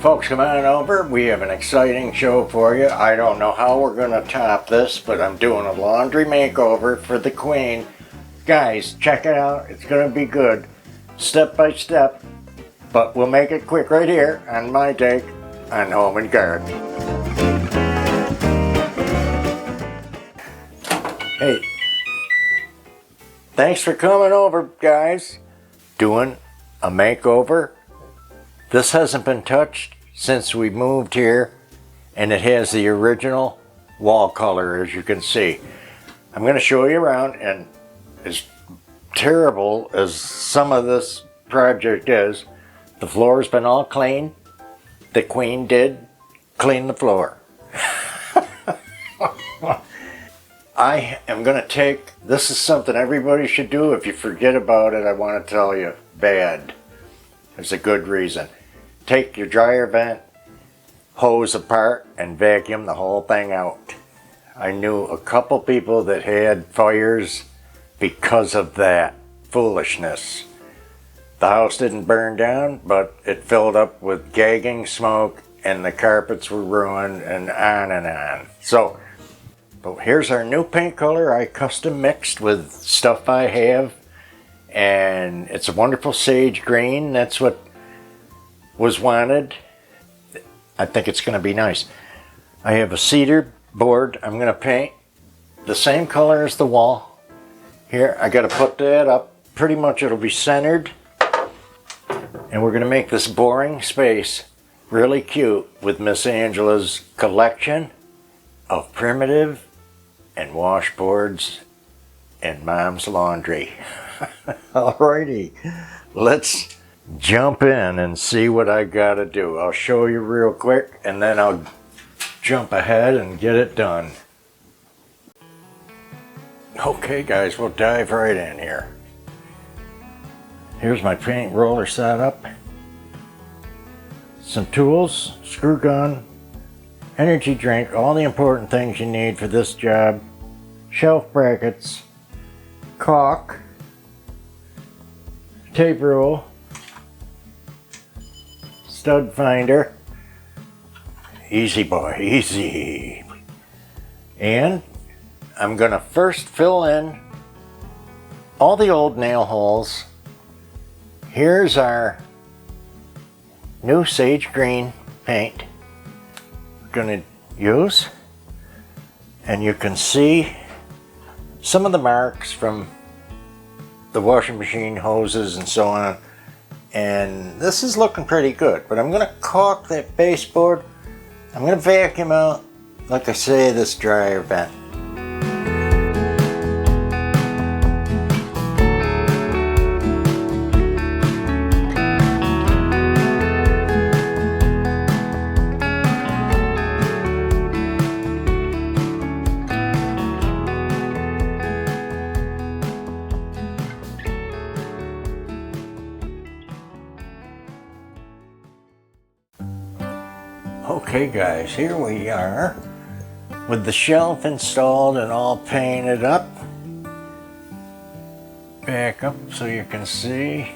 Folks, come on over. We have an exciting show for you. I don't know how we're going to top this, but I'm doing a laundry makeover for the Queen. Guys, check it out. It's going to be good. Step by step. But we'll make it quick right here on my take on Home and Garden. Hey, thanks for coming over, guys. Doing a makeover. This hasn't been touched since we moved here, and it has the original wall color, as you can see. I'm going to show you around, and as terrible as some of this project is, the floor's been all clean. The Queen did clean the floor. I am going to take, this is something everybody should do. If you forget about it, I want to tell you, bad. There's a good reason. Take your dryer vent, hose apart, and vacuum the whole thing out. I knew a couple people that had fires because of that foolishness. The house didn't burn down, but it filled up with gagging smoke, and the carpets were ruined, and on and on. So, but here's our new paint color I custom mixed with stuff I have, and it's a wonderful sage green. That's what was wanted. I think it's going to be nice. I have a cedar board I'm going to paint the same color as the wall. Here, I got to put that up. Pretty much it'll be centered. And we're going to make this boring space really cute with Miss Angela's collection of primitive and washboards and Mom's laundry. Alrighty, let's jump in and see what I gotta do. I'll show you real quick and then I'll jump ahead and get it done. Okay guys, we'll dive right in here. Here's my paint roller set up. Some tools, screw gun, energy drink, all the important things you need for this job. Shelf brackets, caulk, tape rule, stud finder, easy boy, easy. And I'm gonna first fill in all the old nail holes. Here's our new sage green paint we're gonna use, and you can see some of the marks from the washing machine hoses and so on, and this is looking pretty good. But I'm gonna caulk that baseboard. I'm gonna vacuum out, like I say, this dryer vent. Okay guys, here we are with the shelf installed and all painted up. Back up so you can see.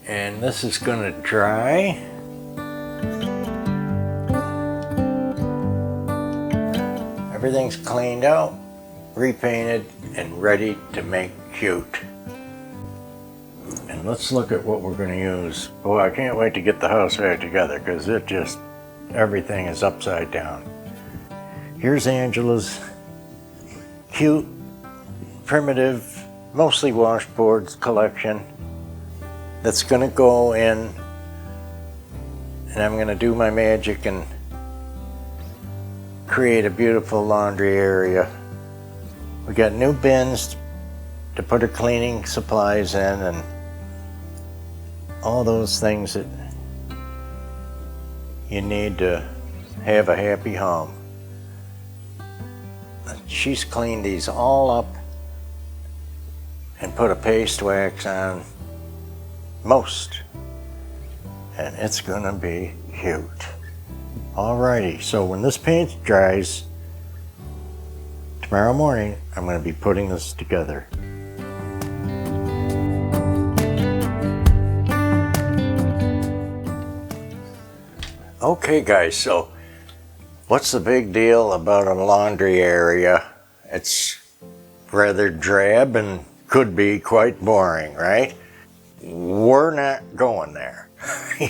And this is going to dry. Everything's cleaned out, repainted, and ready to make cute. And let's look at what we're going to use. Oh, I can't wait to get the house back together because it just, everything is upside down. Here's Angela's cute, primitive, mostly washboards collection that's going to go in, and I'm going to do my magic and create a beautiful laundry area. We got new bins to put our cleaning supplies in and all those things that you need to have a happy home. She's cleaned these all up and put a paste wax on most, and it's gonna be cute. Alrighty, so when this paint dries tomorrow morning, I'm gonna be putting this together. Okay guys, so what's the big deal about a laundry area? It's rather drab and could be quite boring, right? We're not going there.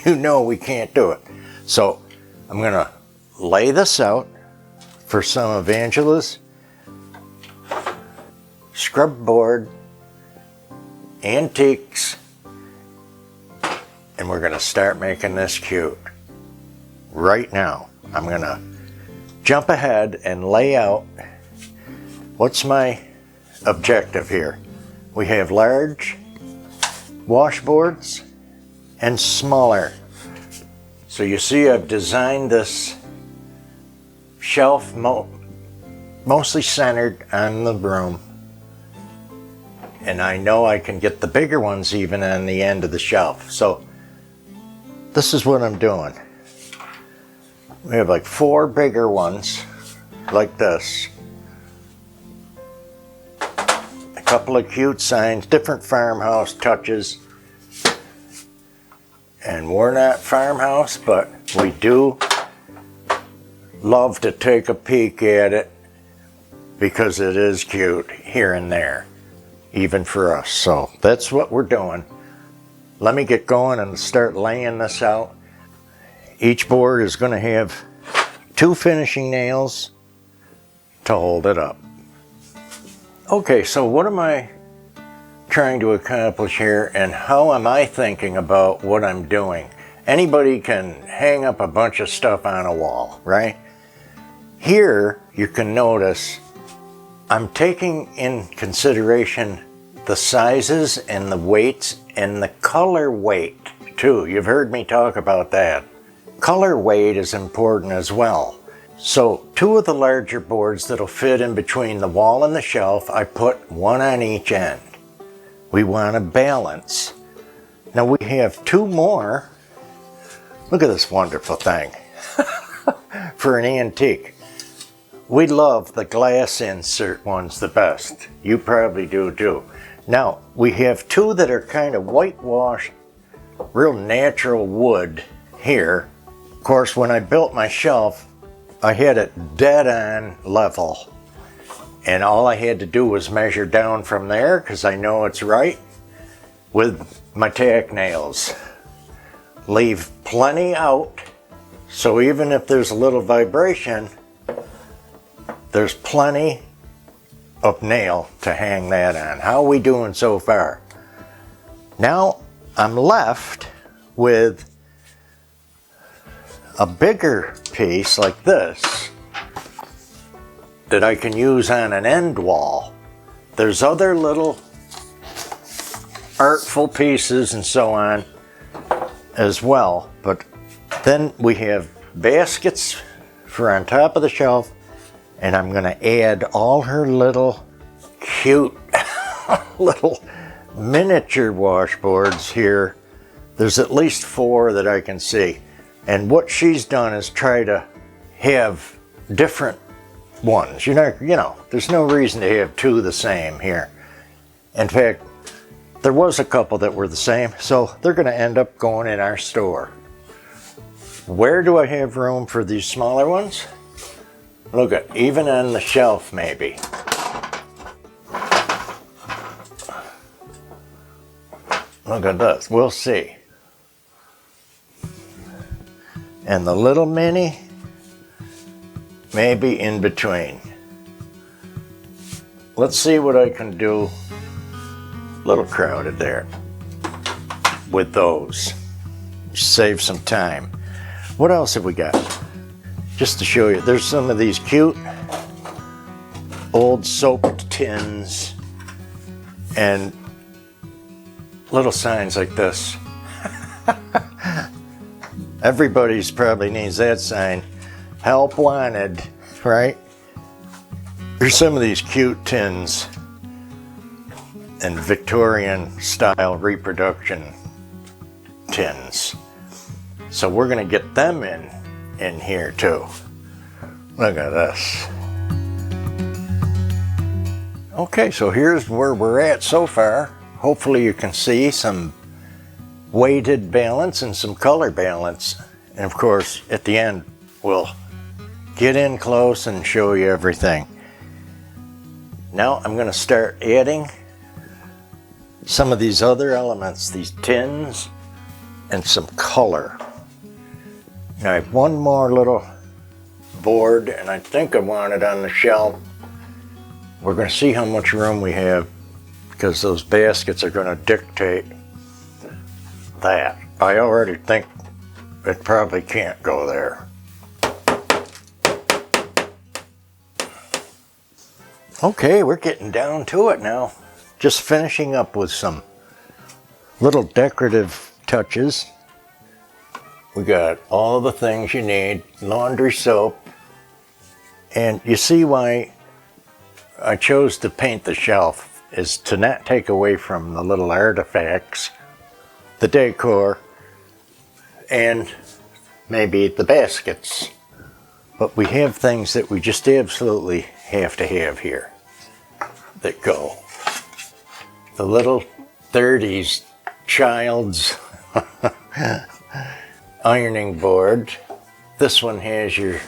You know we can't do it. So I'm gonna lay this out for some of Angela's scrub board antiques, and we're gonna start making this cute. Right now, I'm gonna jump ahead and lay out what's my objective here. We have large washboards and smaller. So you see I've designed this shelf mostly centered on the broom. And I know I can get the bigger ones even on the end of the shelf. So this is what I'm doing. We have like 4 bigger ones like this. A couple of cute signs, different farmhouse touches. And we're not farmhouse, but we do love to take a peek at it because it is cute here and there, even for us. So that's what we're doing. Let me get going and start laying this out. Each board is going to have 2 finishing nails to hold it up. Okay, so what am I trying to accomplish here, and how am I thinking about what I'm doing? Anybody can hang up a bunch of stuff on a wall, right? Here you can notice I'm taking in consideration the sizes and the weights and the color weight too. You've heard me talk about that. Color weight is important as well. So 2 of the larger boards that'll fit in between the wall and the shelf, I put 1 on each end. We want a balance. Now we have 2 more. Look at this wonderful thing. For an antique. We love the glass insert ones the best. You probably do too. Now we have 2 that are kind of whitewashed, real natural wood here. Of course, when I built my shelf, I had it dead on level. And all I had to do was measure down from there, because I know it's right, with my tack nails. Leave plenty out, so even if there's a little vibration, there's plenty of nail to hang that on. How are we doing so far? Now I'm left with a bigger piece like this that I can use on an end wall. There's other little artful pieces and so on as well, but then we have baskets for on top of the shelf, and I'm going to add all her little cute little miniature washboards here. There's at least 4 that I can see. And what she's done is try to have different ones. You know, there's no reason to have 2 the same here. In fact, there was a couple that were the same, so they're going to end up going in our store. Where do I have room for these smaller ones? Look at, even on the shelf maybe. Look at this, we'll see. And the little mini, maybe in between. Let's see what I can do. A little crowded there with those. Save some time. What else have we got? Just to show you, there's some of these cute old soap tins and little signs like this. Everybody's probably needs that sign. Help wanted, right? There's some of these cute tins and Victorian style reproduction tins. So we're gonna get them in here too. Look at this. Okay, so here's where we're at so far. Hopefully you can see some weighted balance and some color balance And of course, at the end, we'll get in close and show you everything. Now I'm going to start adding some of these other elements, these tins, and some color. Now I have one more little board, and I think I want it on the shelf. We're going to see how much room we have, because those baskets are going to dictate that. I already think it probably can't go there. Okay, we're getting down to it now. Just finishing up with some little decorative touches. We got all the things you need, laundry soap, and you see why I chose to paint the shelf is to not take away from the little artifacts, the decor, and maybe the baskets. But we have things that we just absolutely have to have here that go. The little 30s child's ironing board. This one has your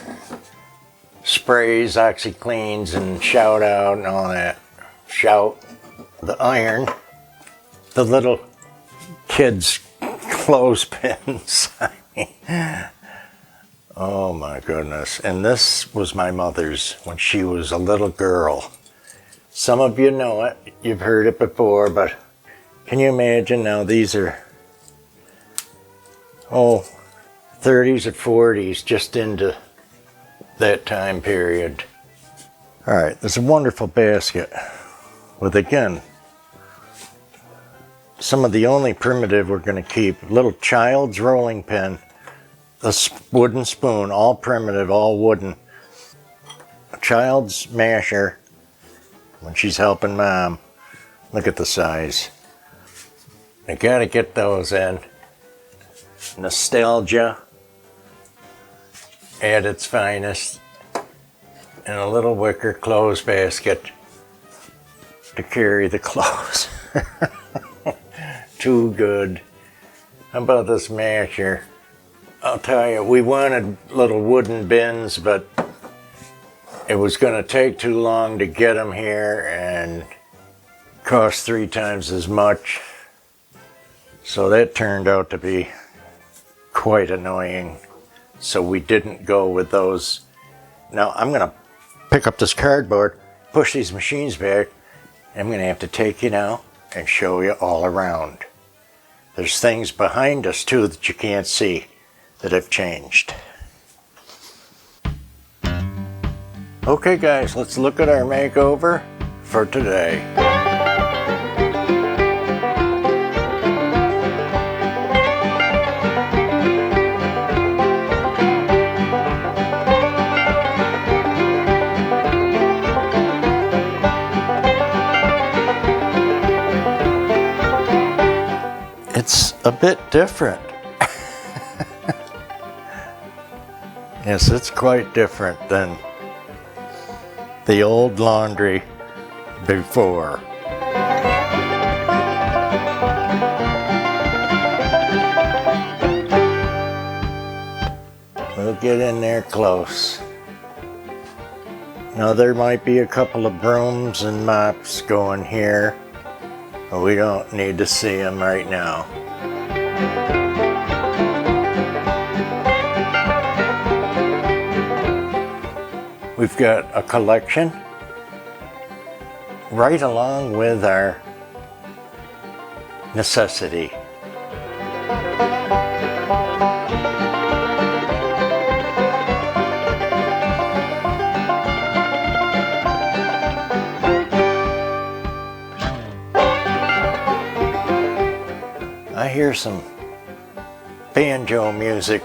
sprays, OxyCleans, and Shout Out and all that. Shout. The iron. The little kids' clothespins. Oh my goodness. And this was my mother's when she was a little girl. Some of you know it. You've heard it before, but can you imagine now? These are, 30s or 40s, just into that time period. All right, there's a wonderful basket with, again, some of the only primitive we're going to keep. Little child's rolling pin, a wooden spoon, all primitive, all wooden. A child's masher when she's helping mom. Look at the size. I gotta get those in. Nostalgia at its finest. And a little wicker clothes basket to carry the clothes. Too good. How about this masher? I'll tell you, we wanted little wooden bins, but it was going to take too long to get them here and cost 3 times as much. So that turned out to be quite annoying. So we didn't go with those. Now I'm going to pick up this cardboard, push these machines back. I'm going to have to take you now and show you all around. There's things behind us too that you can't see that have changed. Okay guys, let's look at our makeover for today. It's a bit different. Yes, it's quite different than the old laundry before. We'll get in there close. Now there might be a couple of brooms and mops going here, but we don't need to see them right now. We've got a collection right along with our necessity. I hear some banjo music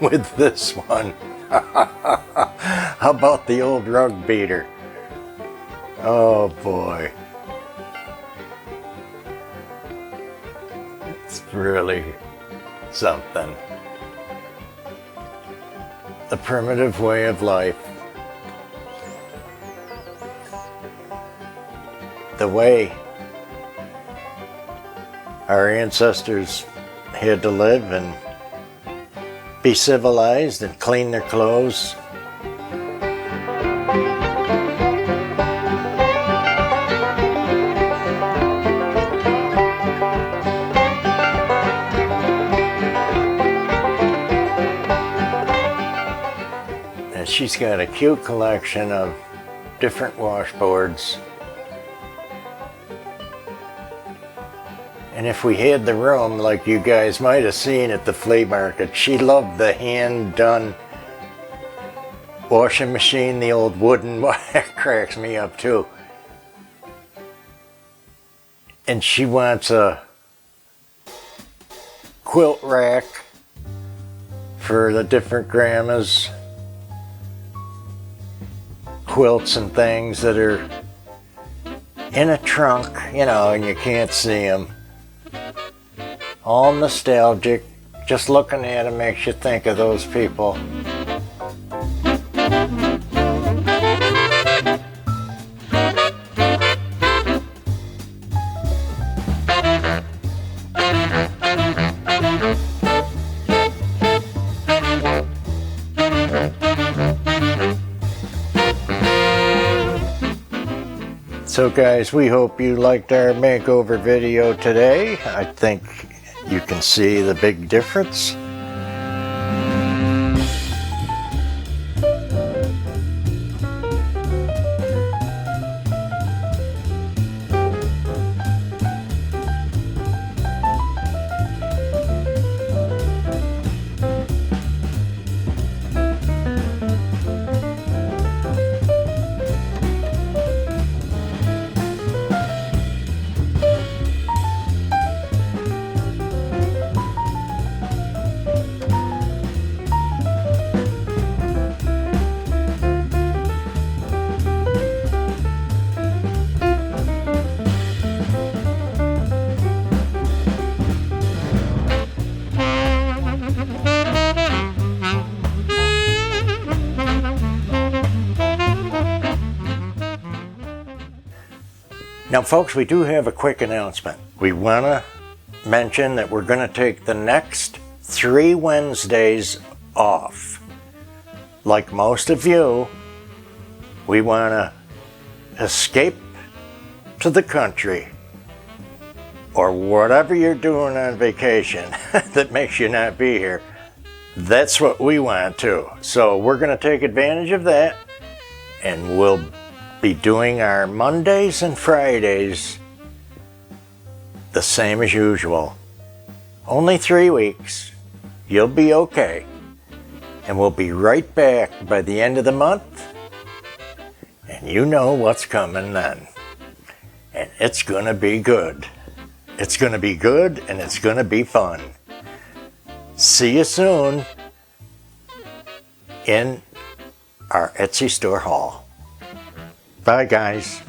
with this one. How about the old rug beater? Oh boy. It's really something. The primitive way of life. The way our ancestors had to live, and be civilized and clean their clothes. And she's got a cute collection of different washboards. And if we had the room, like you guys might have seen at the flea market, she loved the hand-done washing machine, the old wooden one. That cracks me up too. And she wants a quilt rack for the different grandmas. Quilts and things that are in a trunk, you know, and you can't see them. All nostalgic. Just looking at them makes you think of those people. So guys, we hope you liked our makeover video today. I think you can see the big difference. Now folks, we do have a quick announcement. We want to mention that we're going to take the next 3 Wednesdays off. Like most of you, we want to escape to the country or whatever you're doing on vacation that makes you not be here. That's what we want to. So we're going to take advantage of that, and we'll be doing our Mondays and Fridays the same as usual. Only 3 weeks. You'll be okay. And we'll be right back by the end of the month. And you know what's coming then. And it's gonna be good. It's gonna be good and it's gonna be fun. See you soon in our Etsy store haul. Bye guys.